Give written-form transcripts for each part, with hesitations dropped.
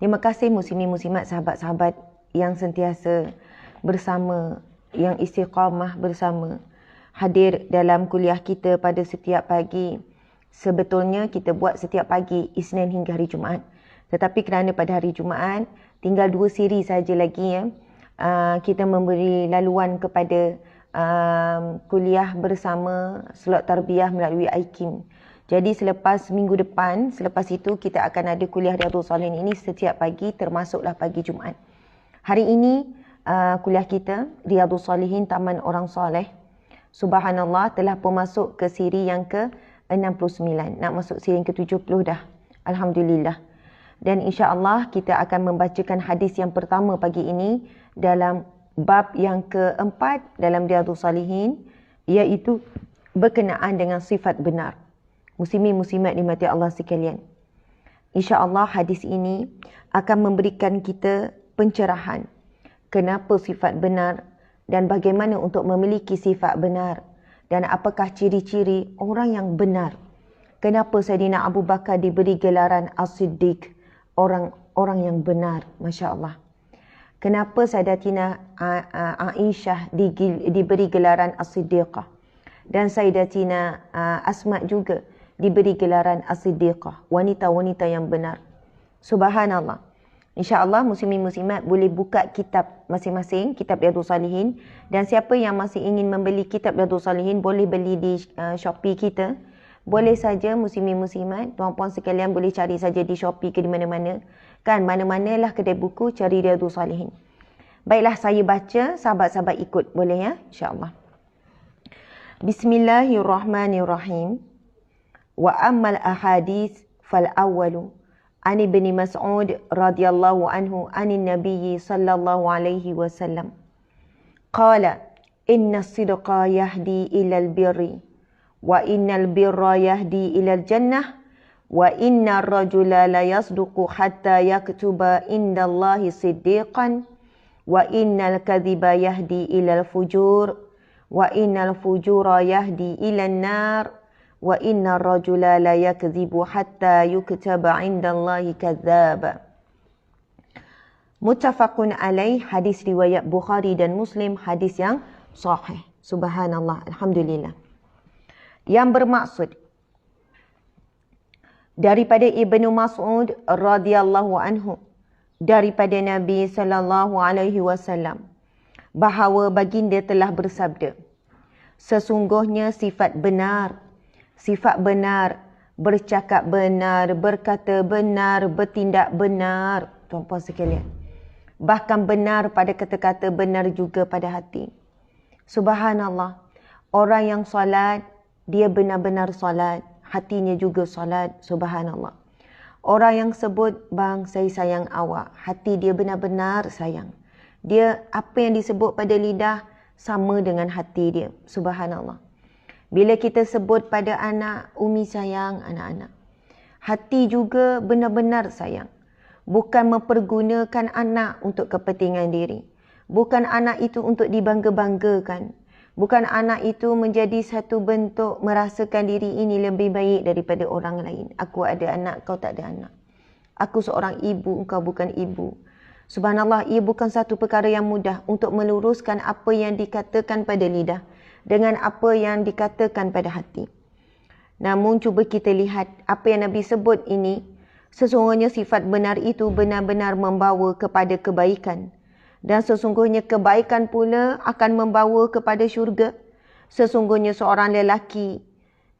Terima kasih muslimin-muslimat, sahabat-sahabat yang sentiasa bersama, yang istiqamah bersama, hadir dalam kuliah kita pada setiap pagi. Sebetulnya kita buat setiap pagi Isnin hingga hari Jumaat. Tetapi kerana pada hari Jumaat tinggal 2 siri saja lagi kita memberi laluan kepada kuliah bersama slot tarbiyah melalui iKim. Jadi selepas minggu depan, selepas itu kita akan ada kuliah Riyadhus Shalihin ini setiap pagi, termasuklah pagi Jumaat. Hari ini kuliah kita Riyadhus Shalihin Taman Orang Soleh. Subhanallah, telah pun masuk ke siri yang ke-69. Nak masuk siri yang ke-70 dah. Alhamdulillah. Dan insya-Allah kita akan membacakan hadis yang pertama pagi ini dalam bab yang keempat dalam Riyadhus Shalihin, iaitu berkenaan dengan sifat benar. Muslimin muslimat dimati Allah sekalian. InsyaAllah hadis ini akan memberikan kita pencerahan kenapa sifat benar dan bagaimana untuk memiliki sifat benar dan apakah ciri-ciri orang yang benar. Kenapa Saidina Abu Bakar diberi gelaran As-Siddiq, orang yang benar, Masya Allah. Kenapa Sayyidatina Aisyah diberi gelaran As-Siddiqah dan Sayyidatina Asma juga diberi gelaran As-Siddiqah, wanita-wanita yang benar. Subhanallah. InsyaAllah muslimin muslimat boleh buka kitab masing-masing, kitab Riyadhus Shalihin, dan siapa yang masih ingin membeli kitab Riyadhus Shalihin boleh beli di Shopee kita. Boleh saja muslimin muslimat, tuan-puan sekalian boleh cari saja di Shopee ke di mana-mana. Kan mana-manalah kedai buku cari Riyadhus Shalihin. Baiklah, saya baca, sahabat-sahabat ikut boleh ya, insya-Allah. Bismillahirrahmanirrahim. Wa ammal ahadits fal awwalu an ibni Mas'ud radhiyallahu anhu anin nabiyyi sallallahu alaihi wasallam qala inna as-sidqa yahdi ila al-birri wa innal birra yahdi ila al-jannah wa inna ar-rajula la yasduqu hatta yaktuba indallahi siddiqan wa innal kadhiba yahdi ila al-fujur wa innal fujura yahdi ila an-nar wa inna ar-rajula la yakdhibu hatta yuktaba 'indallahi kadzdzaba. Muttafaqun alaih, hadis riwayat Bukhari dan Muslim, hadis yang sahih. Subhanallah, alhamdulillah. Yang bermaksud daripada Ibnu Mas'ud radhiyallahu anhu, daripada Nabi sallallahu alaihi wasallam, bahawa baginda telah bersabda, sesungguhnya sifat benar, bercakap benar, berkata benar, bertindak benar, tuan-puan sekalian. Bahkan benar pada kata-kata, benar juga pada hati. Subhanallah. Orang yang solat, dia benar-benar solat, hatinya juga solat. Subhanallah. Orang yang sebut, bang saya sayang awak, hati dia benar-benar sayang. Dia apa yang disebut pada lidah sama dengan hati dia. Subhanallah. Bila kita sebut pada anak, umi sayang anak-anak, hati juga benar-benar sayang. Bukan mempergunakan anak untuk kepentingan diri. Bukan anak itu untuk dibangga-banggakan. Bukan anak itu menjadi satu bentuk merasakan diri ini lebih baik daripada orang lain. Aku ada anak, kau tak ada anak. Aku seorang ibu, engkau bukan ibu. Subhanallah, ia bukan satu perkara yang mudah untuk meluruskan apa yang dikatakan pada lidah dengan apa yang dikatakan pada hati. Namun cuba kita lihat apa yang Nabi sebut ini. Sesungguhnya sifat benar itu benar-benar membawa kepada kebaikan. Dan sesungguhnya kebaikan pula akan membawa kepada syurga. Sesungguhnya seorang lelaki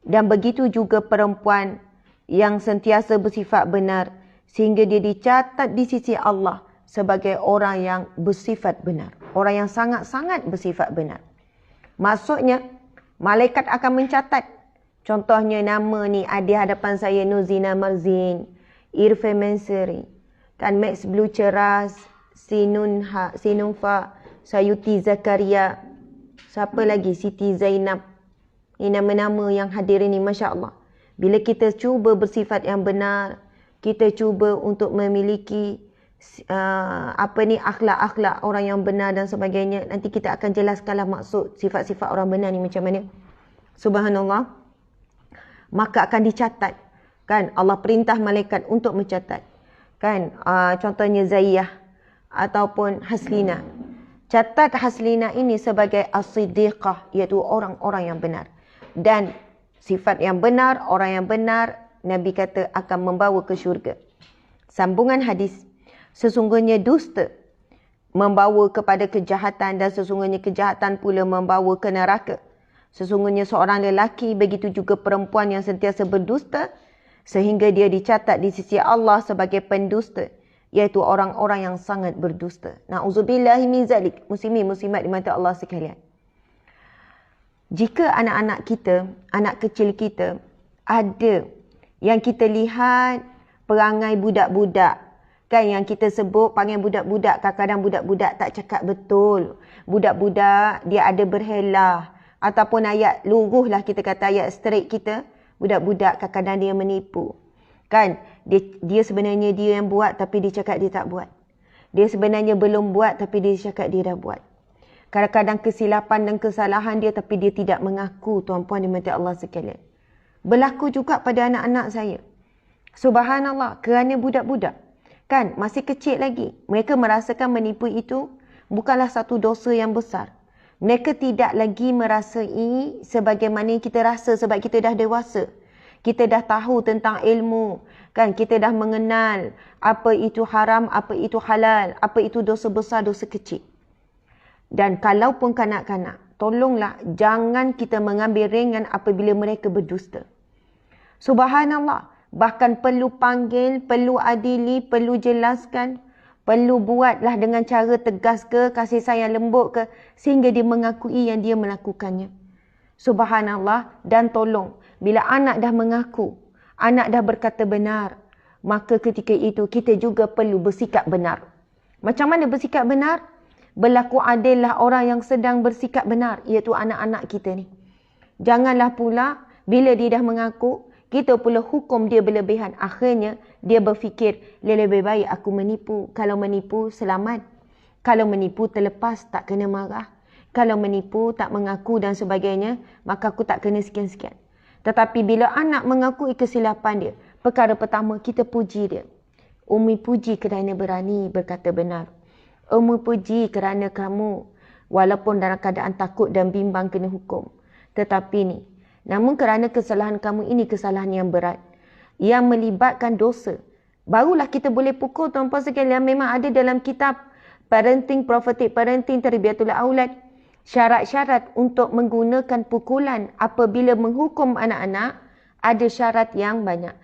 dan begitu juga perempuan yang sentiasa bersifat benar, sehingga dia dicatat di sisi Allah sebagai orang yang bersifat benar. Orang yang sangat-sangat bersifat benar. Maksudnya, malaikat akan mencatat. Contohnya nama ni ada hadapan saya Nuzina Marzin, Irfan Mansuri, kan Max Blue Ceras, Sinunfa, Sayuti Zakaria, siapa lagi? Siti Zainab. Ini nama-nama yang hadir ini, Masya Allah. Bila kita cuba bersifat yang benar, kita cuba untuk memiliki akhlak-akhlak orang yang benar dan sebagainya. Nanti kita akan jelaskanlah maksud sifat-sifat orang benar ni macam mana. Subhanallah. Maka akan dicatat. Kan Allah perintah malaikat untuk mencatat. Kan, contohnya Zaiyah ataupun Haslina. Catat Haslina ini sebagai as-siddiqah, iaitu orang-orang yang benar. Dan sifat yang benar, orang yang benar, Nabi kata akan membawa ke syurga. Sambungan hadis, sesungguhnya dusta membawa kepada kejahatan dan sesungguhnya kejahatan pula membawa ke neraka. Sesungguhnya seorang lelaki begitu juga perempuan yang sentiasa berdusta sehingga dia dicatat di sisi Allah sebagai pendusta, iaitu orang-orang yang sangat berdusta. Na'udzubillahi min zalik. Muslimin muslimat di mata Allah sekalian. Jika anak-anak kita, anak kecil kita ada yang kita lihat perangai budak-budak, kan yang kita sebut panggil budak-budak, kadang-kadang budak-budak tak cakap betul. Budak-budak dia ada berhelah ataupun ayat luruh lah, kita kata ayat straight kita, budak-budak kadang-kadang dia menipu. Kan, dia sebenarnya dia yang buat tapi dia cakap dia tak buat. Dia sebenarnya belum buat tapi dia cakap dia dah buat. Kadang-kadang kesilapan dan kesalahan dia tapi dia tidak mengaku, tuan-puan di mata Allah sekalian. Berlaku juga pada anak-anak saya. Subhanallah, kerana budak-budak kan masih kecil lagi, mereka merasakan menipu itu bukanlah satu dosa yang besar. Mereka tidak lagi merasai sebagaimana kita rasa sebab kita dah dewasa. Kita dah tahu tentang ilmu, kan, kita dah mengenal apa itu haram, apa itu halal, apa itu dosa besar, dosa kecil. Dan kalaupun kanak-kanak, tolonglah jangan kita mengambil ringan apabila mereka berdusta. Subhanallah, bahkan perlu panggil, perlu adili, perlu jelaskan, perlu buatlah dengan cara tegas ke, kasih sayang lembut ke, sehingga dia mengakui yang dia melakukannya. Subhanallah, dan tolong, bila anak dah mengaku, anak dah berkata benar, maka ketika itu kita juga perlu bersikap benar. Macam mana bersikap benar? Berlaku adillah orang yang sedang bersikap benar, iaitu anak-anak kita ni. Janganlah pula bila dia dah mengaku, kita pula hukum dia berlebihan. Akhirnya dia berfikir, lebih baik aku menipu. Kalau menipu selamat. Kalau menipu terlepas, tak kena marah. Kalau menipu tak mengaku dan sebagainya, maka aku tak kena sekian-sekian. Tetapi bila anak mengakui kesilapan dia, perkara pertama kita puji dia. Umi puji kerana berani berkata benar. Umi puji kerana kamu walaupun dalam keadaan takut dan bimbang kena hukum. Tetapi ni, namun kerana kesalahan kamu ini kesalahan yang berat, yang melibatkan dosa, barulah kita boleh pukul, tuan-puan sekalian. Memang ada dalam kitab Parenting, Prophetic Parenting, Tarbiyatul Aulad, syarat-syarat untuk menggunakan pukulan apabila menghukum anak-anak, ada syarat yang banyak.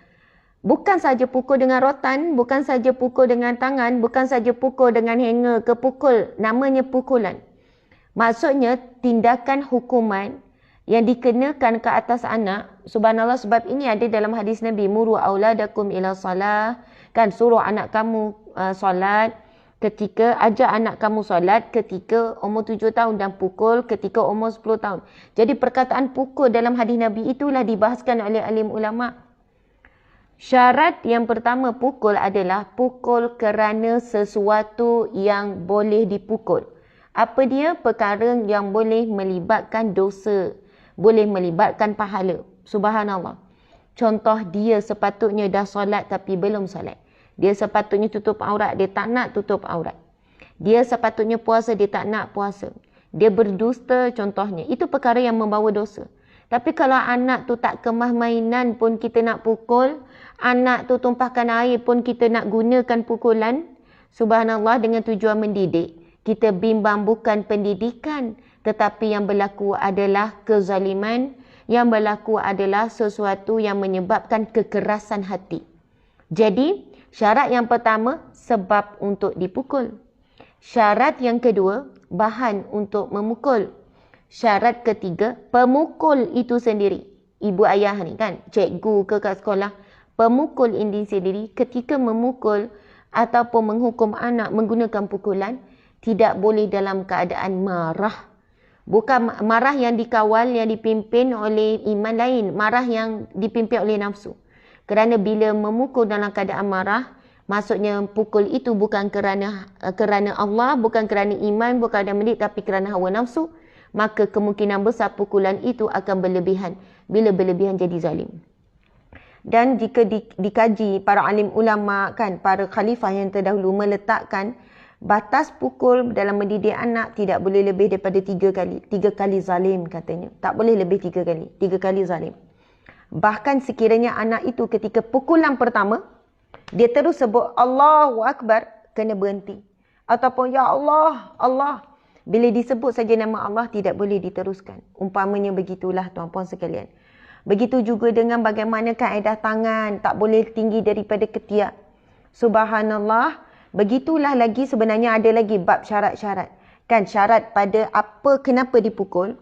Bukan saja pukul dengan rotan, bukan saja pukul dengan tangan, bukan saja pukul dengan hanger ke pukul, namanya pukulan. Maksudnya tindakan hukuman yang dikenakan ke atas anak. Subhanallah, sebab ini ada dalam hadis Nabi, muru auladakum ila salah, kan, suruh anak kamu solat ketika, ajak anak kamu solat ketika umur 7 tahun dan pukul ketika umur 10 tahun. Jadi perkataan pukul dalam hadis Nabi itulah dibahaskan oleh alim ulama. Syarat yang pertama pukul adalah pukul kerana sesuatu yang boleh dipukul. Apa dia? Perkara yang boleh melibatkan dosa, boleh melibatkan pahala. Subhanallah. Contoh, dia sepatutnya dah solat tapi belum solat. Dia sepatutnya tutup aurat, dia tak nak tutup aurat. Dia sepatutnya puasa, dia tak nak puasa. Dia berdusta contohnya. Itu perkara yang membawa dosa. Tapi kalau anak tu tak kemah mainan pun kita nak pukul, anak tu tumpahkan air pun kita nak gunakan pukulan, subhanallah, dengan tujuan mendidik. Kita bimbang bukan pendidikan, tetapi yang berlaku adalah kezaliman, yang berlaku adalah sesuatu yang menyebabkan kekerasan hati. Jadi, syarat yang pertama, sebab untuk dipukul. Syarat yang kedua, bahan untuk memukul. Syarat ketiga, pemukul itu sendiri. Ibu ayah ni kan, cikgu ke kat sekolah, pemukul ini sendiri ketika memukul ataupun menghukum anak menggunakan pukulan, tidak boleh dalam keadaan marah. Bukan marah yang dikawal, yang dipimpin oleh iman lain. Marah yang dipimpin oleh nafsu. Kerana bila memukul dalam keadaan marah, maksudnya pukul itu bukan kerana Allah, bukan kerana iman, bukan kerana mendidik, tapi kerana hawa nafsu. Maka kemungkinan besar pukulan itu akan berlebihan. Bila berlebihan jadi zalim. Dan jika dikaji para alim ulama kan, para khalifah yang terdahulu meletakkan batas pukul dalam mendidik anak tidak boleh lebih daripada 3 kali. 3 kali zalim katanya. Tak boleh lebih 3 kali. 3 kali zalim. Bahkan sekiranya anak itu ketika pukulan pertama, dia terus sebut Allahu Akbar, kena berhenti. Ataupun Ya Allah, Allah. Bila disebut saja nama Allah, tidak boleh diteruskan. Umpamanya begitulah tuan-puan sekalian. Begitu juga dengan bagaimana kaedah tangan. Tak boleh tinggi daripada ketiak. Subhanallah. Begitulah lagi sebenarnya ada lagi bab syarat-syarat. Kan syarat pada apa, kenapa dipukul.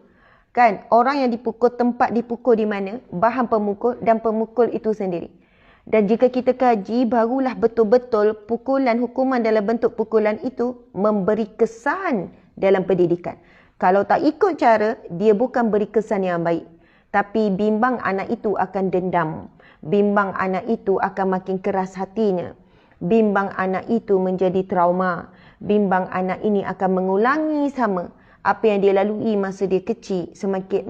Kan orang yang dipukul, tempat dipukul di mana, bahan pemukul dan pemukul itu sendiri. Dan jika kita kaji, barulah betul-betul pukulan, hukuman dalam bentuk pukulan itu memberi kesan dalam pendidikan. Kalau tak ikut cara, dia bukan beri kesan yang baik. Tapi bimbang anak itu akan dendam. Bimbang anak itu akan makin keras hatinya. Bimbang anak itu menjadi trauma. Bimbang anak ini akan mengulangi sama apa yang dia lalui masa dia kecil,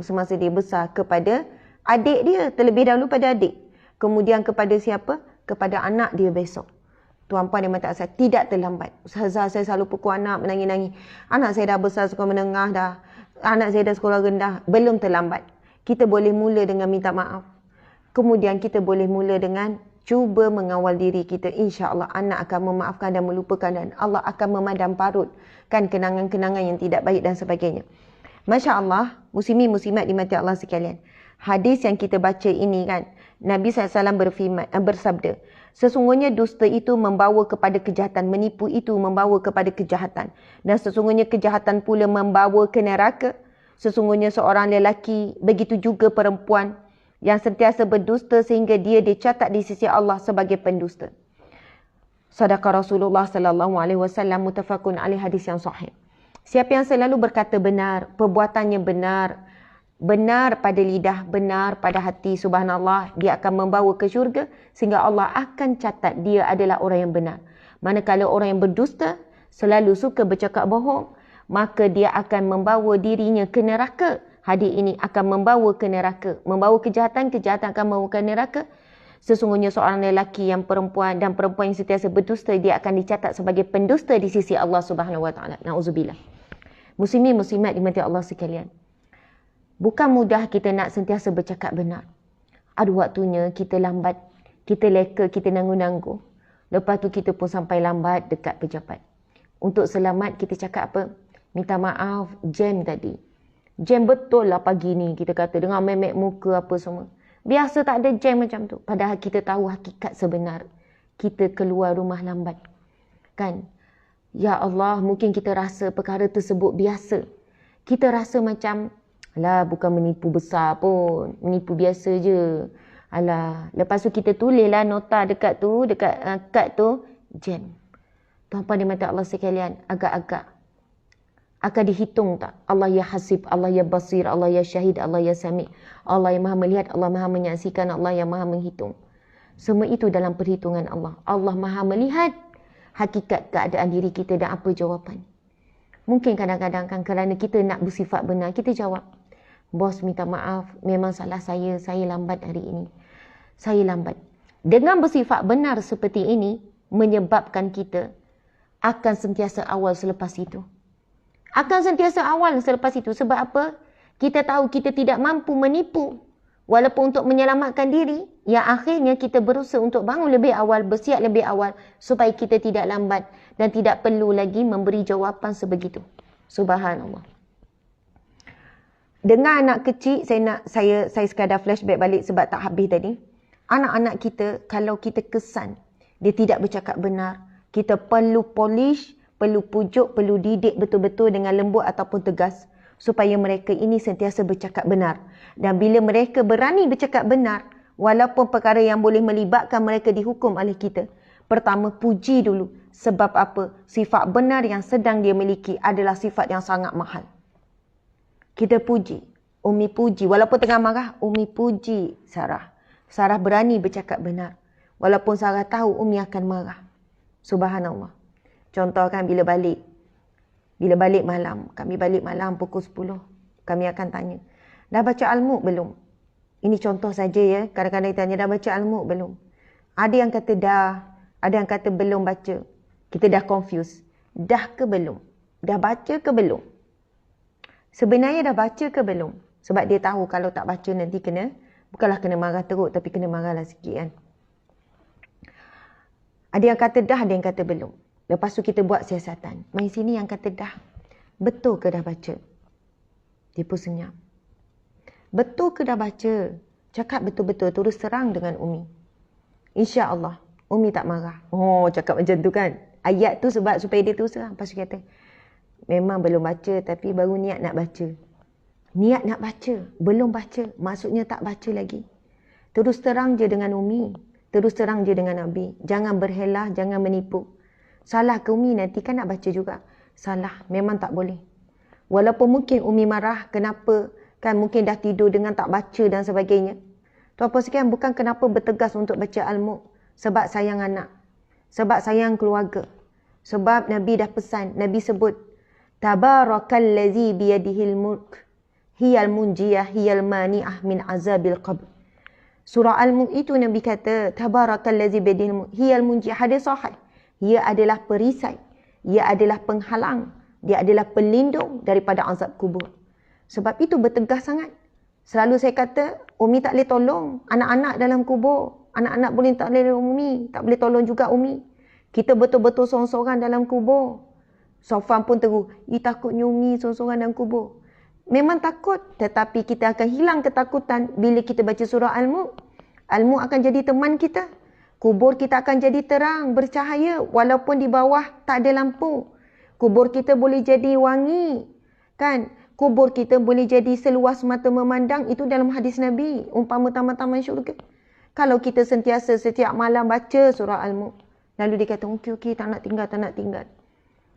semasa dia besar kepada adik dia. Terlebih dahulu pada adik. Kemudian kepada siapa? Kepada anak dia besok. Tuan-puan dan mata saya, tidak terlambat. Ustazah, saya selalu pukul anak, menangis-nangis. Anak saya dah besar, sekolah menengah dah. Anak saya dah sekolah rendah. Belum terlambat. Kita boleh mula dengan minta maaf. Kemudian kita boleh mula dengan cuba mengawal diri kita. InsyaAllah anak akan memaafkan dan melupakan dan Allah akan memadam parut. Kan kenangan-kenangan yang tidak baik dan sebagainya. Masya Allah, muslimin muslimat dimati Allah sekalian. Hadis yang kita baca ini kan, Nabi SAW bersabda, sesungguhnya dusta itu membawa kepada kejahatan, menipu itu membawa kepada kejahatan. Dan sesungguhnya kejahatan pula membawa ke neraka. Sesungguhnya seorang lelaki, begitu juga perempuan yang sentiasa berdusta sehingga dia dicatat di sisi Allah sebagai pendusta. Sadaqah Rasulullah sallallahu alaihi wasallam, muttafaqun alaih, hadis yang sahih. Siapa yang selalu berkata benar, perbuatannya benar, benar pada lidah, benar pada hati, subhanallah, dia akan membawa ke syurga sehingga Allah akan catat dia adalah orang yang benar. Manakala orang yang berdusta, selalu suka bercakap bohong, maka dia akan membawa dirinya ke neraka. Hadis ini akan membawa ke neraka. Membawa kejahatan, kejahatan akan membawa ke neraka. Sesungguhnya seorang lelaki yang perempuan dan perempuan yang sentiasa berdusta, dia akan dicatat sebagai pendusta di sisi Allah Subhanahu Wa Taala. Nauzubillah. Muslimin muslimat dimati Allah sekalian. Bukan mudah kita nak sentiasa bercakap benar. Ada waktunya kita lambat, kita leka, kita nanggu-nanggu. Lepas tu kita pun sampai lambat dekat pejabat. Untuk selamat kita cakap apa? Minta maaf, jam tadi. Jam betul lah pagi ni, kita kata dengan memek muka apa semua. Biasa tak ada jam macam tu. Padahal kita tahu hakikat sebenar. Kita keluar rumah lambat. Kan? Ya Allah, mungkin kita rasa perkara tersebut biasa. Kita rasa macam, alah bukan menipu besar pun. Menipu biasa je. Alah, lepas tu kita tulislah nota dekat tu, dekat kad tu, jam. Tuan-tuan di mata Allah sekalian, agak-agak akan dihitung tak? Allah ya hasib, Allah ya basir, Allah ya syahid, Allah ya sami. Allah yang maha melihat, Allah maha menyaksikan, Allah yang maha menghitung. Semua itu dalam perhitungan Allah. Allah maha melihat hakikat keadaan diri kita dan apa jawapan. Mungkin kadang-kadang kan kerana kita nak bersifat benar, kita jawab, bos minta maaf, memang salah saya lambat hari ini. Saya lambat. Dengan bersifat benar seperti ini, menyebabkan kita akan sentiasa awal selepas itu. Akan sentiasa awal selepas itu. Sebab apa? Kita tahu kita tidak mampu menipu. Walaupun untuk menyelamatkan diri, yang akhirnya kita berusaha untuk bangun lebih awal, bersiap lebih awal supaya kita tidak lambat dan tidak perlu lagi memberi jawapan sebegitu. Subhanallah. Dengan anak kecil, saya sekadar flashback balik sebab tak habis tadi. Anak-anak kita, kalau kita kesan dia tidak bercakap benar, kita perlu polish, perlu pujuk, perlu didik betul-betul dengan lembut ataupun tegas supaya mereka ini sentiasa bercakap benar. Dan bila mereka berani bercakap benar, walaupun perkara yang boleh melibatkan mereka dihukum oleh kita, pertama puji dulu. Sebab apa? Sifat benar yang sedang dia miliki adalah sifat yang sangat mahal. Kita puji. Umi puji. Walaupun tengah marah, Umi puji Sarah. Sarah berani bercakap benar. Walaupun Sarah tahu Umi akan marah. Subhanallah. Contoh kan bila balik malam, kami balik malam pukul 10, kami akan tanya, dah baca Al-Mulk belum? Ini contoh saja ya. Kadang-kadang kita tanya, dah baca Al-Mulk belum? Ada yang kata dah, ada yang kata belum baca. Kita dah confused. Dah ke belum? Dah baca ke belum? Sebenarnya dah baca ke belum? Sebab dia tahu kalau tak baca nanti bukanlah kena marah teruk, tapi kena marahlah sikit kan. Ada yang kata dah, ada yang kata belum. Lepas tu kita buat siasatan. Main sini yang kata dah. Betul ke dah baca? Dia pun senyap. Betul ke dah baca? Cakap betul-betul, terus terang dengan Umi. InsyaAllah, Umi tak marah. Oh, cakap macam tu kan. Ayat tu sebab supaya dia terus terang. Lepas tu kata, memang belum baca tapi baru niat nak baca. Niat nak baca, belum baca. Maksudnya tak baca lagi. Terus terang je dengan Umi. Terus terang je dengan Nabi. Jangan berhelah, jangan menipu. Salah ke Umi nanti kan nak baca juga. Salah, memang tak boleh. Walaupun mungkin Umi marah, kenapa? Kan mungkin dah tidur dengan tak baca dan sebagainya. Tuan-puan sekalian, bukan kenapa bertegas untuk baca Al-Mulk. Sebab sayang anak. Sebab sayang keluarga. Sebab Nabi dah pesan. Nabi sebut, Tabarakallazi biyadihil mulk. Hiyal munjiyah, hiyal mani'ah min azabil qabr. Surah Al-Mulk itu Nabi kata, Tabarakallazi biyadihil mulk. Hiyal munjiyah, hadis sahih. Ia adalah perisai. Ia adalah penghalang. Dia adalah pelindung daripada azab kubur. Sebab itu bertegas sangat. Selalu saya kata, Umi tak boleh tolong anak-anak dalam kubur. Anak-anak boleh tak boleh tolong Umi. Tak boleh tolong juga Umi. Kita betul-betul sorang-sorang dalam kubur. Sofan pun terus, takutnya Umi sorang-sorang dalam kubur. Memang takut, tetapi kita akan hilang ketakutan bila kita baca surah Al-Mulk. Al-Mulk akan jadi teman kita. Kubur kita akan jadi terang, bercahaya. Walaupun di bawah tak ada lampu. Kubur kita boleh jadi wangi. Kan? Kubur kita boleh jadi seluas mata memandang. Itu dalam hadis Nabi. Umpama taman-taman syurga. Kalau kita sentiasa setiap malam baca surah Al-Mulk. Lalu dia kata, okey, tak nak tinggal, tak nak tinggal.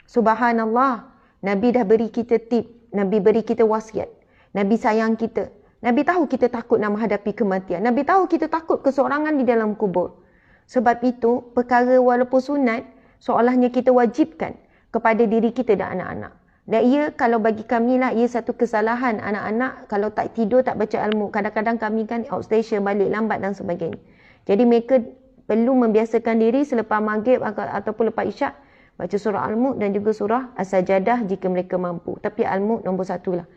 Subhanallah. Nabi dah beri kita tip. Nabi beri kita wasiat. Nabi sayang kita. Nabi tahu kita takut nak menghadapi kematian. Nabi tahu kita takut keseorangan di dalam kubur. Sebab itu, perkara walaupun sunat, seolahnya kita wajibkan kepada diri kita dan anak-anak. Dan ia kalau bagi kami lah, ia satu kesalahan anak-anak kalau tak tidur tak baca Al-Mulk. Kadang-kadang kami kan outstation, balik lambat dan sebagainya. Jadi mereka perlu membiasakan diri selepas maghrib ataupun lepas isyak baca surah Al-Mulk dan juga surah As-Sajadah jika mereka mampu. Tapi Al-Mulk nombor 1 lah.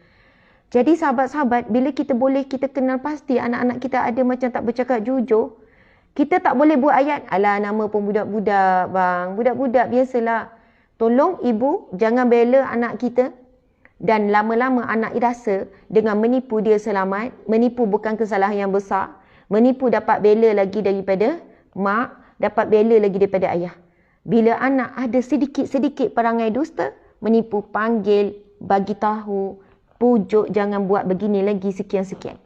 Jadi sahabat-sahabat, bila kita kenal pasti anak-anak kita ada macam tak bercakap jujur, kita tak boleh buat ayat, alah nama pun budak-budak bang. Budak-budak biasalah. Tolong ibu jangan bela anak kita dan lama-lama anak rasa dengan menipu dia selamat, menipu bukan kesalahan yang besar, menipu dapat bela lagi daripada mak, dapat bela lagi daripada ayah. Bila anak ada sedikit-sedikit perangai dusta, menipu, panggil, bagi tahu, pujuk jangan buat begini lagi sekian-sekian.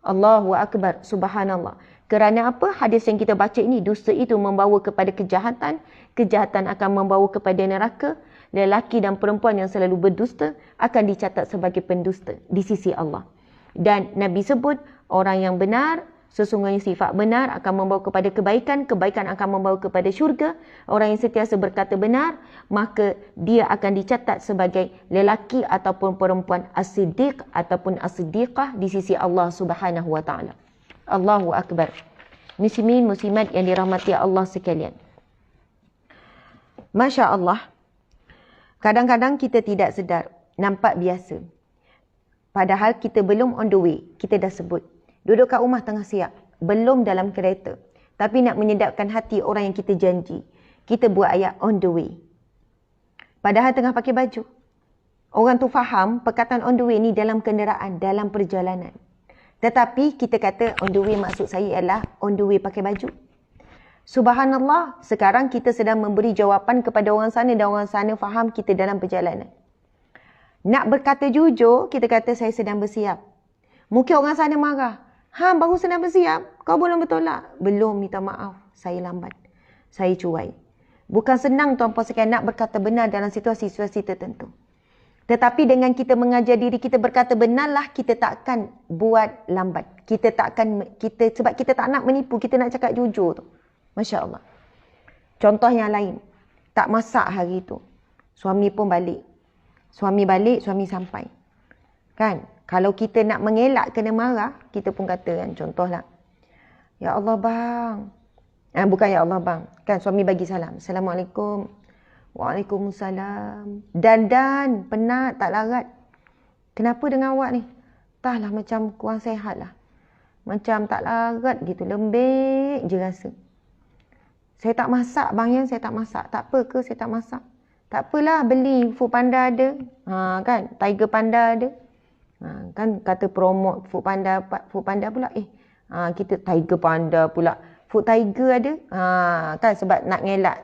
Allahu Akbar, subhanallah. Kerana apa? Hadis yang kita baca ini, dusta itu membawa kepada kejahatan. Kejahatan akan membawa kepada neraka. Lelaki dan perempuan yang selalu berdusta akan dicatat sebagai pendusta di sisi Allah. Dan Nabi sebut, orang yang benar, sesungguhnya sifat benar akan membawa kepada kebaikan. Kebaikan akan membawa kepada syurga. Orang yang sentiasa berkata benar, maka dia akan dicatat sebagai lelaki ataupun perempuan as-siddiq ataupun as-siddiqah di sisi Allah Subhanahu wa ta'ala. Allahu Akbar. Muslimin, muslimat yang dirahmati Allah sekalian. Masya Allah. Kadang-kadang kita tidak sedar. Nampak biasa. Padahal kita belum on the way. Kita dah sebut. Duduk kat rumah tengah siap. Belum dalam kereta. Tapi nak menyedapkan hati orang yang kita janji. Kita buat ayat on the way. Padahal tengah pakai baju. Orang tu faham perkataan on the way ni dalam kenderaan, dalam perjalanan. Tetapi kita kata on the way maksud saya ialah on the way pakai baju. Subhanallah, sekarang kita sedang memberi jawapan kepada orang sana dan orang sana faham kita dalam perjalanan. Nak berkata jujur, kita kata saya sedang bersiap. Mungkin orang sana marah. Baru sedang bersiap? Kau belum bertolak? Belum, minta maaf. Saya lambat. Saya cuai. Bukan senang tuan-puan sekalian nak berkata benar dalam situasi-situasi tertentu. Tetapi dengan kita mengajar diri kita berkata benarlah, kita tak akan buat lambat. Kita tak akan, sebab kita tak nak menipu, kita nak cakap jujur tu. Masya Allah. Contoh yang lain. Tak masak hari tu. Suami pun balik. Suami balik, suami sampai. Kan? Kalau kita nak mengelak kena marah, kita pun kata kan, contohlah, ya Allah bang. Bukan ya Allah bang. Kan suami bagi salam. Assalamualaikum. Waalaikumsalam. Dan penat tak larat. Kenapa dengan awak ni? Entahlah macam kurang sehat lah. Macam tak larat gitu. Lembik je rasa. Saya tak masak bang ya. Saya tak masak. Tak apa ke saya tak masak? Tak apalah beli Food Panda ada. Kan Tiger Panda ada. Kan kata promote Food Panda pula. Kita Tiger Panda pula. Food Tiger ada. Kan sebab nak ngelak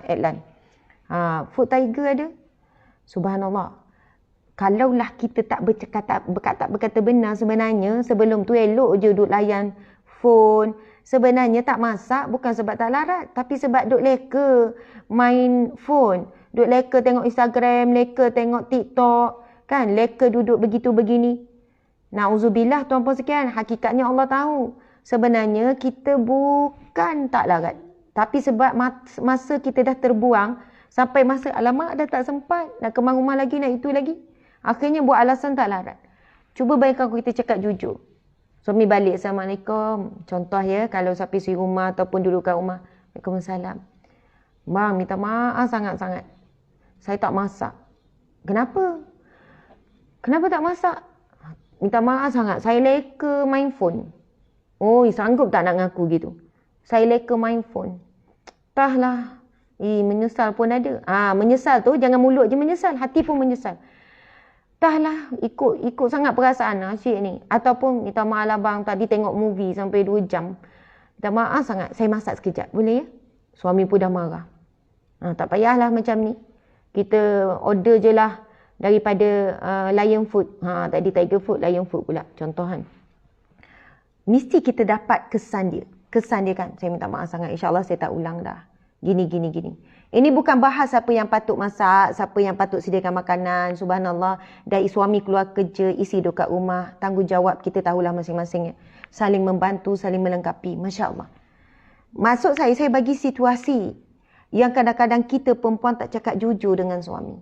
Adlan. Food Tiger ada. Subhanallah. Kalaulah kita tak berkata benar sebenarnya, sebelum tu elok je duk layan phone. Sebenarnya tak masak bukan sebab tak larat, tapi sebab duk leka main phone. Duk leka tengok Instagram, leka tengok TikTok. Kan leka duduk begitu begini. Na'udzubillah tuan-puan sekalian, hakikatnya Allah tahu. Sebenarnya kita bukan tak larat. Tapi sebab masa kita dah terbuang, sampai masa alamak dah tak sempat, nak kemas rumah lagi, nak itu lagi. Akhirnya buat alasan tak larat. Cuba bayangkan kita cakap jujur. Suami balik, Assalamualaikum. Contoh ya, kalau sampai si rumah ataupun duduk kat rumah. Waalaikumsalam. Bang, minta maaf sangat-sangat. Saya tak masak. Kenapa? Kenapa tak masak? Minta maaf sangat. Saya leka main phone. Oh, sanggup tak nak ngaku gitu? Saya leka main phone. Entahlah. Menyesal pun ada. Menyesal tu jangan mulut je menyesal, hati pun menyesal. Entahlah, ikut sangat perasaan asyik ni. Ataupun minta maaf lah bang, tadi tengok movie sampai 2 jam. Minta maaf sangat, saya masak sekejap. Boleh ya? Suami pun dah marah. Tak payahlah macam ni. Kita order je lah daripada Lion Food. Tadi Tiger Food, Lion Food pula. Contoh kan. Mesti kita dapat kesan dia. Kesan dia kan. Saya minta maaf sangat. InsyaAllah saya tak ulang dah. Gini. Ini bukan bahas siapa yang patut masak, siapa yang patut sediakan makanan. Subhanallah. Dari suami keluar kerja, isi duduk kat rumah. Tanggungjawab kita tahulah masing-masing. Saling membantu, saling melengkapi. Masya Allah. Maksud saya bagi situasi yang kadang-kadang kita perempuan tak cakap jujur dengan suami.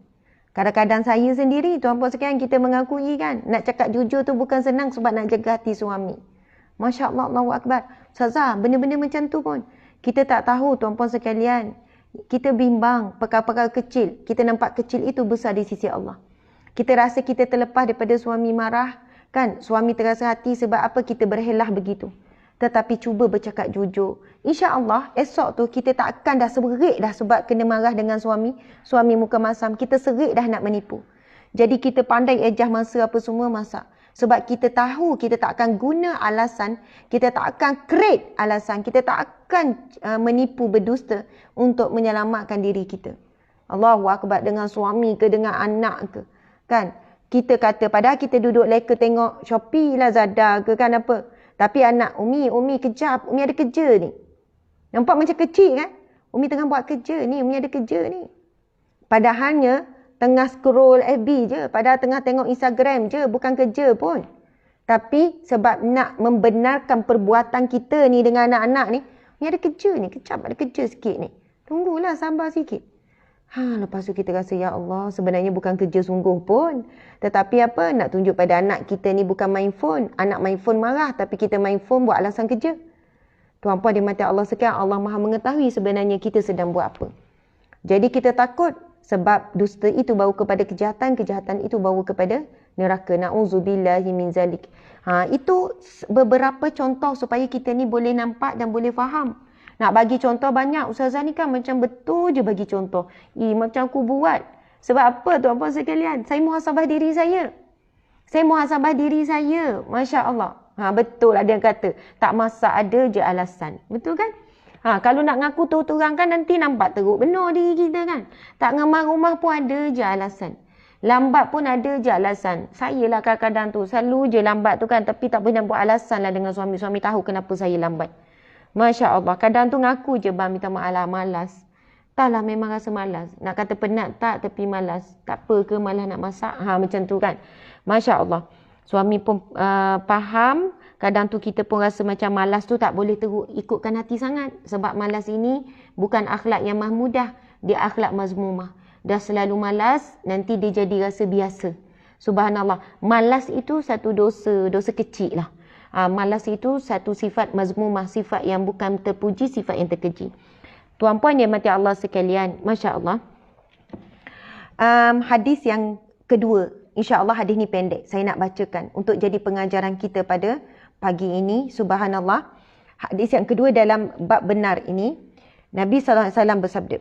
Kadang-kadang saya sendiri, tuan-puan sekalian, kita mengakui kan. Nak cakap jujur tu bukan senang sebab nak jaga hati suami. Masya Allah, Allahu Akbar. Ustazah, benda-benda macam tu pun. Kita tak tahu tuan-puan sekalian. Kita bimbang perkara-perkara kecil. Kita nampak kecil itu besar di sisi Allah. Kita rasa kita terlepas daripada suami marah. Kan? Suami terasa hati sebab apa kita berhelah begitu. Tetapi cuba bercakap jujur. InsyaAllah esok tu kita tak akan dah serik dah sebab kena marah dengan suami. Suami muka masam. Kita serik dah nak menipu. Jadi kita pandai ejah masa apa semua masak. Sebab kita tahu kita tak akan guna alasan, kita tak akan create alasan, kita tak akan menipu berdusta untuk menyelamatkan diri kita. Allahu Akbar, dengan suami ke, dengan anak ke. Kan? Kita kata, padahal kita duduk leka tengok Shopee, Lazada ke kan apa. Tapi anak, Umi kejap, Umi ada kerja ni. Nampak macam kecil kan? Umi tengah buat kerja ni, Umi ada kerja ni. Padahalnya, tengah scroll FB je. Padahal tengah tengok Instagram je. Bukan kerja pun. Tapi sebab nak membenarkan perbuatan kita ni dengan anak-anak ni. Ni ada kerja ni. Kejap ada kerja sikit ni. Tunggulah, sabar sikit. Lepas tu kita rasa, ya Allah, sebenarnya bukan kerja sungguh pun. Tetapi apa? Nak tunjuk pada anak kita ni bukan main phone. Anak main phone marah. Tapi kita main phone buat alasan kerja. Tuan-puan dimati Allah sekalian, Allah Maha mengetahui sebenarnya kita sedang buat apa. Jadi kita takut. Sebab dusta itu bawa kepada kejahatan, kejahatan itu bawa kepada neraka. Na'udzubillahi min zalik. Itu beberapa contoh supaya kita ni boleh nampak dan boleh faham. Nak bagi contoh banyak. Ustazah ni kan macam betul je bagi contoh. Macam aku buat. Sebab apa tuan-puan sekalian? Saya muhasabah diri saya. Masya Allah. Betul ada yang kata. Tak masak ada je alasan. Betul kan? Kalau nak ngaku terang kan nanti nampak teruk benar diri kita kan. Tak ngemas rumah pun ada je alasan. Lambat pun ada je alasan. Saya lah kadang-kadang tu selalu je lambat tu kan. Tapi tak boleh nak buat alasan lah dengan suami. Suami tahu kenapa saya lambat. Masya Allah. Kadang tu ngaku je bang minta maaf lah malas. Taklah memang rasa malas. Nak kata penat tak tapi malas. Tak apa ke malas nak masak. Macam tu kan. Masya Allah. Suami pun faham. Kadang tu kita pun rasa macam malas tu tak boleh teruk ikutkan hati sangat. Sebab malas ini bukan akhlak yang mahmudah. Dia akhlak mazmumah. Dah selalu malas, nanti dia jadi rasa biasa. Subhanallah. Malas itu satu dosa kecil lah. Malas itu satu sifat mazmumah, sifat yang bukan terpuji, sifat yang terkeji. Tuan-puan yang mati Allah sekalian, Masya Allah. Hadis yang kedua, insya-Allah hadis ni pendek. Saya nak bacakan untuk jadi pengajaran kita pada pagi ini. Subhanallah. Hadis yang kedua dalam bab benar ini, Nabi SAW bersabda.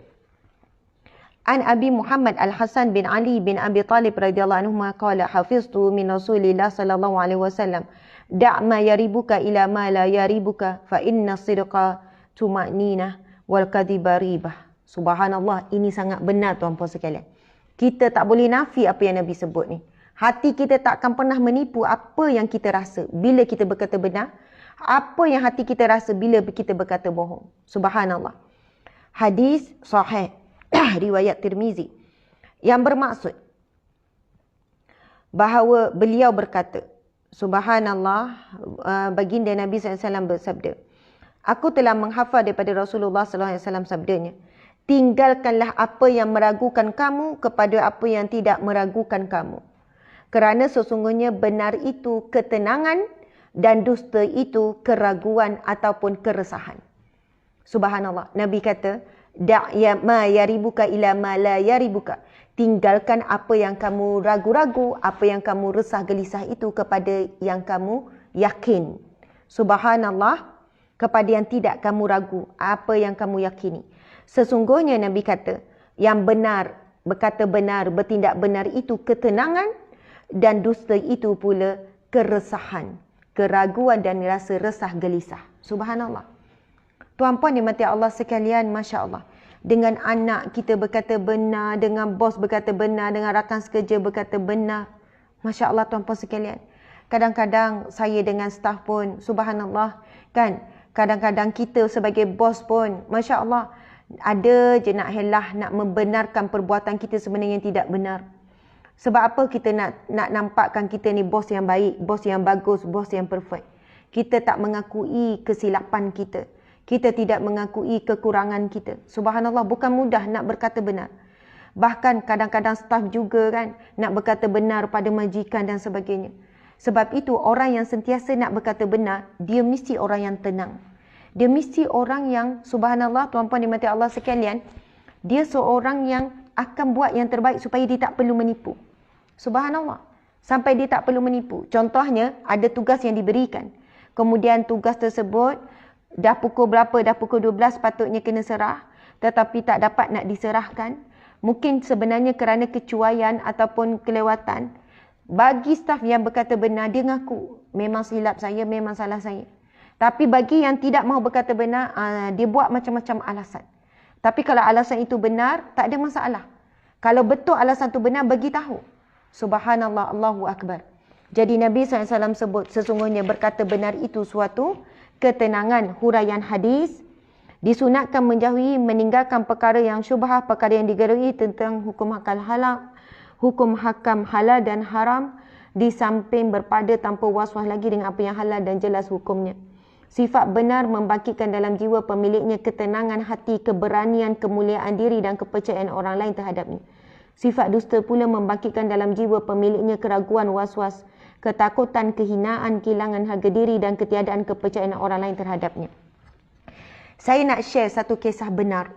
An Abi Muhammad Al-Hasan bin Ali bin Abi Talib radhiyallahu anhu qala hafiztu min Rasulillah sallallahu alaihi wasallam da' ma yaribuka ila ma la yaribuka fa inna sidqa tuma'ninah wal kadhiba ribah. Subhanallah, ini sangat benar tuan-puan sekalian. Kita tak boleh nafi apa yang Nabi sebut ni. Hati kita tak akan pernah menipu apa yang kita rasa bila kita berkata benar, apa yang hati kita rasa bila kita berkata bohong. Subhanallah. Hadis sahih riwayat Tirmizi yang bermaksud bahawa beliau berkata, Subhanallah, baginda Nabi SAW bersabda, aku telah menghafal daripada Rasulullah SAW sabdanya, tinggalkanlah apa yang meragukan kamu kepada apa yang tidak meragukan kamu. Kerana sesungguhnya benar itu ketenangan dan dusta itu keraguan ataupun keresahan. Subhanallah. Nabi kata, da' ma yaribuka ila ma la yaribuka. Tinggalkan apa yang kamu ragu-ragu, apa yang kamu resah gelisah itu kepada yang kamu yakin. Subhanallah, kepada yang tidak kamu ragu, apa yang kamu yakini. Sesungguhnya Nabi kata, yang benar, berkata benar, bertindak benar itu ketenangan dan dusta itu pula keresahan, keraguan dan rasa resah gelisah. Subhanallah. Tuan-puan dimati Allah sekalian, Masya Allah. Dengan anak kita berkata benar, dengan bos berkata benar, dengan rakan sekerja berkata benar. Masya Allah tuan-puan sekalian. Kadang-kadang saya dengan staf pun, Subhanallah, kan? Kadang-kadang kita sebagai bos pun, Masya Allah, ada je nak helah, nak membenarkan perbuatan kita sebenarnya yang tidak benar. Sebab apa kita nak nampakkan kita ni bos yang baik, bos yang bagus, bos yang perfect. Kita tak mengakui kesilapan kita. Kita tidak mengakui kekurangan kita. Subhanallah, bukan mudah nak berkata benar. Bahkan kadang-kadang staf juga kan nak berkata benar pada majikan dan sebagainya. Sebab itu orang yang sentiasa nak berkata benar, dia mesti orang yang tenang. Dia mesti orang yang, subhanallah tuan-puan dimati Allah sekalian, dia seorang yang akan buat yang terbaik supaya dia tak perlu menipu. Subhanallah. Sampai dia tak perlu menipu. Contohnya, ada tugas yang diberikan. Kemudian tugas tersebut, dah pukul berapa, dah pukul 12 patutnya kena serah. Tetapi tak dapat nak diserahkan. Mungkin sebenarnya kerana kecuaian ataupun kelewatan. Bagi staf yang berkata benar, dia ngaku. Memang silap saya, memang salah saya. Tapi bagi yang tidak mahu berkata benar, dia buat macam-macam alasan. Tapi kalau alasan itu benar, tak ada masalah. Kalau betul alasan itu benar, bagi tahu. Subhanallah, Allahu Akbar. Jadi Nabi SAW sebut sesungguhnya berkata benar itu suatu ketenangan. Huraian hadis, disunatkan menjauhi, meninggalkan perkara yang syubhah, perkara yang digerui tentang hukum hakam halal dan haram, di samping berpada tanpa was-was lagi dengan apa yang halal dan jelas hukumnya. Sifat benar membangkitkan dalam jiwa pemiliknya ketenangan hati, keberanian, kemuliaan diri dan kepercayaan orang lain terhadapnya. Sifat dusta pula membangkitkan dalam jiwa pemiliknya keraguan, was-was, ketakutan, kehinaan, kehilangan harga diri dan ketiadaan kepercayaan orang lain terhadapnya. Saya nak share satu kisah benar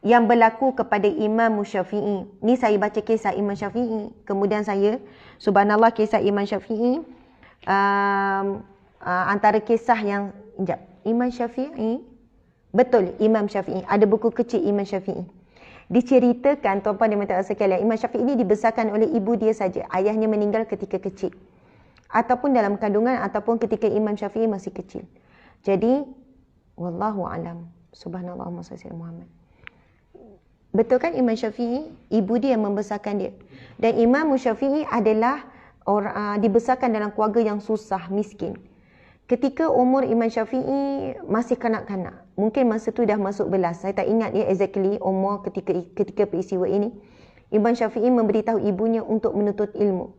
yang berlaku kepada Imam Syafi'i. Ni saya baca kisah Imam Syafi'i. Kemudian saya, subhanallah, kisah Imam Syafi'i, antara kisah yang, Imam Syafi'i, betul, Imam Syafi'i. Ada buku kecil Imam Syafi'i. Diceritakan, tuan-puan dan puan-puan sekalian, Imam Syafi'i ini dibesarkan oleh ibu dia saja. Ayahnya meninggal ketika kecil. Ataupun dalam kandungan, ataupun ketika Imam Syafi'i masih kecil. Jadi, wallahu alam. Subhanallah, Muhammad. Betul kan Imam Syafi'i? Ibu dia yang membesarkan dia. Dan Imam Syafi'i adalah dibesarkan dalam keluarga yang susah, miskin. Ketika umur Imam Syafi'i masih kanak-kanak. Mungkin masa tu dah masuk belas. Saya tak ingat ya exactly umur ketika peristiwa ini. Imam Syafi'i memberitahu ibunya untuk menuntut ilmu.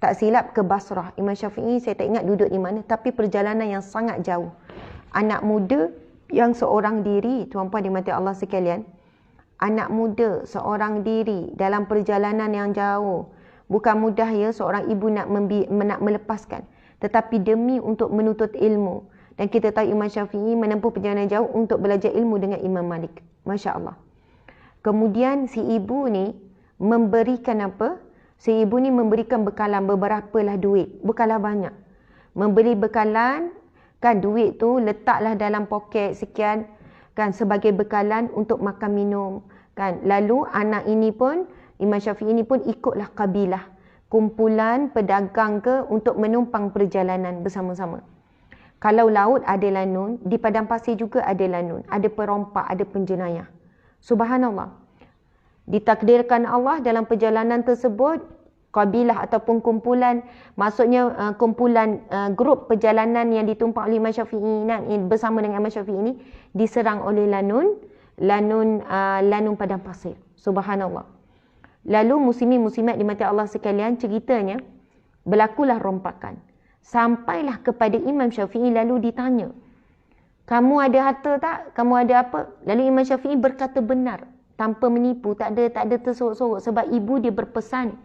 Tak silap ke Basrah. Imam Syafi'i saya tak ingat duduk di mana. Tapi perjalanan yang sangat jauh. Anak muda yang seorang diri, tuan-puan dimati Allah sekalian. Anak muda seorang diri dalam perjalanan yang jauh. Bukan mudah ya seorang ibu nak melepaskan. Tetapi demi untuk menuntut ilmu. Dan kita tahu Imam Syafi'i menempuh perjalanan jauh untuk belajar ilmu dengan Imam Malik. Masya Allah. Kemudian si ibu ni memberikan apa? Si ibu ni memberikan bekalan beberapa lah duit. Bukanlah banyak. Memberi bekalan, kan duit tu letaklah dalam poket sekian, kan sebagai bekalan untuk makan minum. Kan. Lalu anak ini pun, Imam Syafi'i ini pun ikutlah kabilah, kumpulan pedagang ke untuk menumpang perjalanan bersama-sama. Kalau laut ada lanun, di padang pasir juga ada lanun, ada perompak, ada penjenayah. Subhanallah. Ditakdirkan Allah dalam perjalanan tersebut, kabilah ataupun kumpulan, maksudnya kumpulan grup perjalanan yang ditumpang oleh Imam Syafi'i bersama dengan Imam Syafi'i ini diserang oleh lanun padang pasir. Subhanallah. Lalu muslimin-muslimat di mata Allah sekalian, ceritanya berlakulah rompakan. Sampailah kepada Imam Syafi'i lalu ditanya, kamu ada harta tak? Kamu ada apa? Lalu Imam Syafi'i berkata benar, tanpa menipu, tak ada tersorok-sorok, sebab ibu dia berpesan.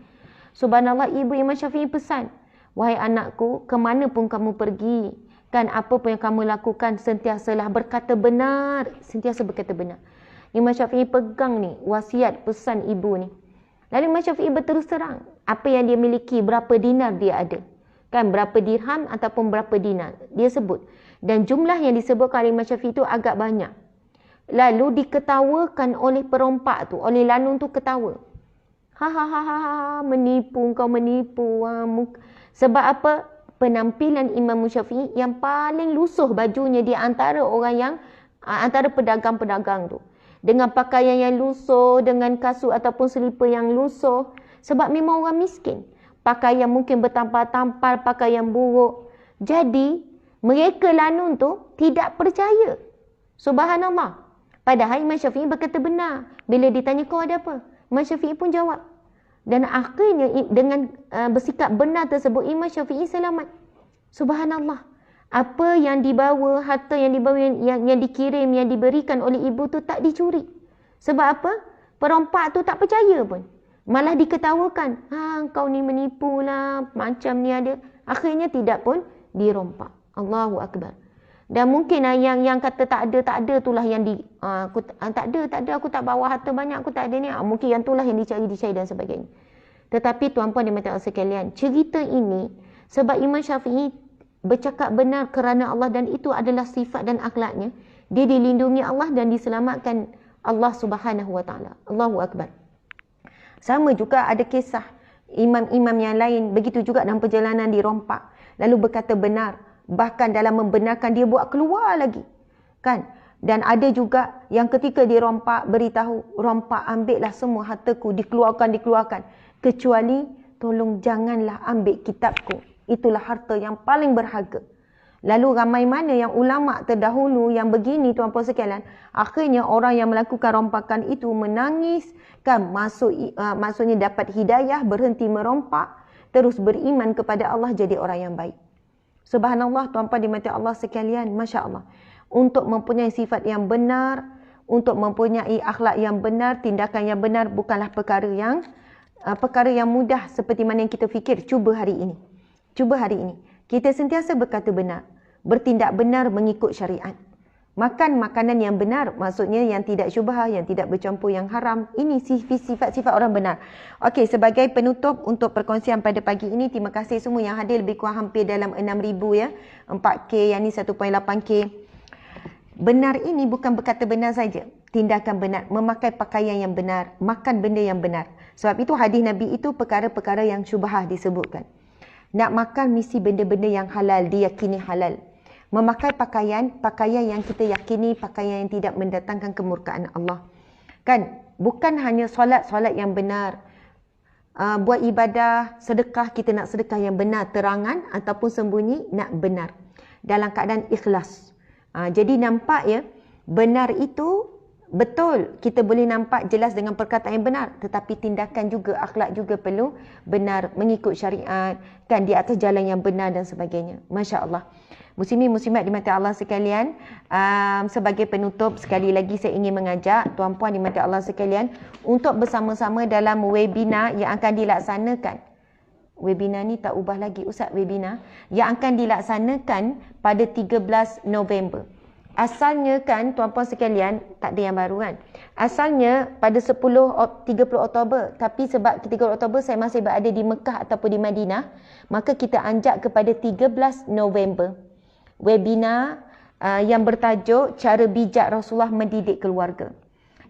Subhanallah, ibu Imam Syafi'i pesan, wahai anakku, kemana pun kamu pergi, kan apa pun yang kamu lakukan, sentiasalah berkata benar, sentiasa berkata benar. Imam Syafi'i pegang ni wasiat pesan ibu ni. Lalu Imam Syafi'i berterus terang apa yang dia miliki, berapa dinar dia ada, kan berapa dirham ataupun berapa dinar dia sebut, dan jumlah yang disebutkan oleh Imam Syafi'i itu agak banyak. Lalu diketawakan oleh perompak tu, oleh lanun tu ketawa. Menipu, kau menipu. Sebab apa? Penampilan Imam Syafi'i yang paling lusuh bajunya di antara orang yang, antara pedagang-pedagang tu. Dengan pakaian yang lusuh, dengan kasut ataupun selipar yang lusuh. Sebab memang orang miskin. Pakaian mungkin bertampal-tampal, pakaian buruk. Jadi, mereka lanun tu tidak percaya. Subhanallah. Padahal Imam Syafi'i berkata benar. Bila ditanya, kau ada apa? Imam Syafi'i pun jawab. Dan akhirnya dengan bersikap benar tersebut, Imam Syafi'i selamat. Subhanallah. Apa yang dibawa, harta yang dibawa, yang dikirim, yang diberikan oleh ibu tu tak dicuri. Sebab apa? Perompak tu tak percaya pun. Malah diketawakan. Kau ni menipu lah, macam ni ada. Akhirnya tidak pun dirompak. Allahu Akbar. Dan mungkin yang kata tak ada itulah yang tak ada, aku tak bawa harta banyak, aku tak ada ni. Mungkin yang itulah yang dicari dan sebagainya. Tetapi tuan-puan dan puan-puan sekalian, cerita ini sebab Imam Syafi'i bercakap benar kerana Allah, dan itu adalah sifat dan akhlaknya. Dia dilindungi Allah dan diselamatkan Allah Subhanahu Wa Taala. Allahu Akbar. Sama juga ada kisah imam-imam yang lain begitu juga dalam perjalanan dirompak, lalu berkata benar, bahkan dalam membenarkan dia buat keluar lagi, kan? Dan ada juga yang ketika dirompak beritahu, rompak ambillah semua hartaku, dikeluarkan, kecuali tolong janganlah ambil kitabku, itulah harta yang paling berharga. Lalu ramai mana yang ulama terdahulu yang begini tuan-puan sekalian, akhirnya orang yang melakukan rompakan itu menangis, kan, maksudnya dapat hidayah, berhenti merompak, terus beriman kepada Allah, jadi orang yang baik. Subhanallah tuan-puan di mata Allah sekalian, Masya Allah. Untuk mempunyai sifat yang benar, untuk mempunyai akhlak yang benar, tindakan yang benar bukanlah perkara yang mudah seperti mana yang kita fikir. Cuba hari ini kita sentiasa berkata benar, bertindak benar mengikut syariat, makan makanan yang benar, maksudnya yang tidak syubhah, yang tidak bercampur yang haram. Ini sifat-sifat orang benar. Okey, sebagai penutup untuk perkongsian pada pagi ini, terima kasih semua yang hadir, lebih kurang hampir dalam 6,000 ya, 4K, yang ni 1.8K. Benar ini bukan berkata benar saja, tindakan benar, memakai pakaian yang benar, makan benda yang benar. Sebab itu hadis Nabi itu perkara-perkara yang syubhah disebutkan. Nak makan mesti benda-benda yang halal, diyakini halal. Memakai pakaian yang kita yakini, pakaian yang tidak mendatangkan kemurkaan Allah. Kan, bukan hanya solat yang benar. Buat ibadah, sedekah, kita nak sedekah yang benar, terangan ataupun sembunyi, nak benar. Dalam keadaan ikhlas. Jadi nampak ya, benar itu betul, kita boleh nampak jelas dengan perkataan yang benar, tetapi tindakan juga, akhlak juga perlu benar, mengikut syariat, kan, di atas jalan yang benar dan sebagainya. Masya Allah. Muslimin muslimat di mata Allah sekalian, sebagai penutup sekali lagi saya ingin mengajak tuan-puan di mata Allah sekalian untuk bersama-sama dalam webinar yang akan dilaksanakan Webinar ni tak ubah lagi Ustaz, webinar yang akan dilaksanakan pada 13 November. Asalnya kan tuan-puan sekalian, tak ada yang baru kan. Asalnya pada 30 Oktober, tapi sebab 30 Oktober saya masih berada di Mekah ataupun di Madinah, maka kita anjak kepada 13 November. Webinar yang bertajuk Cara Bijak Rasulullah Mendidik Keluarga.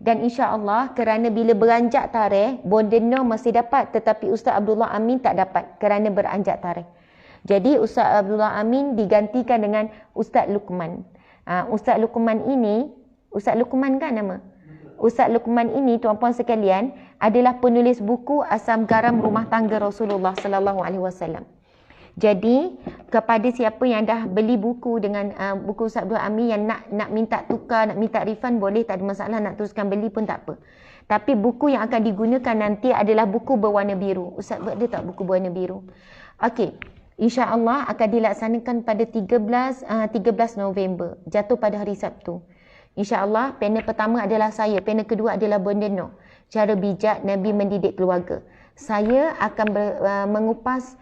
Dan insya-Allah kerana bila beranjak tarikh, Bondeno masih dapat, tetapi Ustaz Abdullah Amin tak dapat kerana beranjak tarikh. Jadi Ustaz Abdullah Amin digantikan dengan Ustaz Luqman. Ustaz Luqman ini, Ustaz Luqman kan nama? Ustaz Luqman ini tuan-puan sekalian adalah penulis buku Asam Garam Rumah Tangga Rasulullah sallallahu alaihi wasallam. Jadi kepada siapa yang dah beli buku dengan buku Ustaz Abdul Amin yang nak minta tukar, nak minta refund, boleh, tak ada masalah, nak teruskan beli pun tak apa. Tapi buku yang akan digunakan nanti adalah buku berwarna biru. Ustaz ada tak buku berwarna biru? Okey. InsyaAllah akan dilaksanakan pada 13 November. Jatuh pada hari Sabtu. InsyaAllah panel pertama adalah saya. Panel kedua adalah Bondeno. Cara bijak Nabi mendidik keluarga. Saya akan mengupas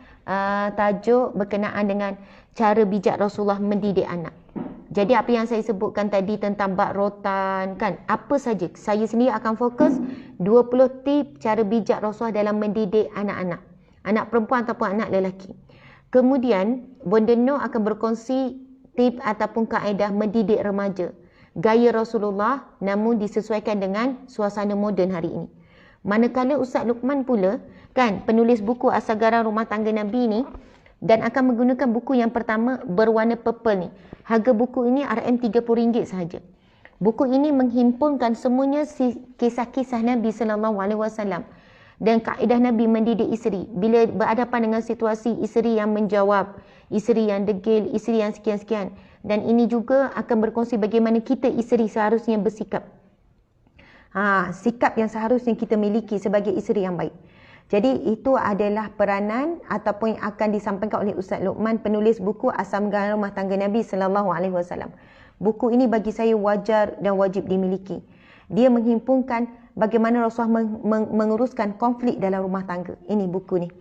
tajuk berkenaan dengan cara bijak Rasulullah mendidik anak. Jadi apa yang saya sebutkan tadi tentang bak rotan kan, apa saja. Saya sendiri akan fokus 20 tip cara bijak Rasulullah dalam mendidik anak-anak. Anak perempuan ataupun anak lelaki. Kemudian, Bondeno akan berkongsi tip ataupun kaedah mendidik remaja. Gaya Rasulullah namun disesuaikan dengan suasana moden hari ini. Manakala Ustaz Luqman pula, kan, penulis buku Asam Garam Rumah Tangga Nabi ni, dan akan menggunakan buku yang pertama berwarna purple ni. Harga buku ini RM30 sahaja. Buku ini menghimpunkan semuanya kisah-kisah Nabi SAW. Dan kaedah Nabi mendidik isteri bila berhadapan dengan situasi isteri yang menjawab, isteri yang degil, isteri yang sekian-sekian. Dan ini juga akan berkongsi bagaimana kita isteri seharusnya bersikap. Sikap yang seharusnya kita miliki sebagai isteri yang baik. Jadi itu adalah peranan ataupun yang akan disampaikan oleh Ustaz Luqman, penulis buku Asam Garam Rumah Tangga Nabi SAW. Buku ini bagi saya wajar dan wajib dimiliki. Dia menghimpunkan bagaimana Rasulullah menguruskan konflik dalam rumah tangga. Ini buku ni.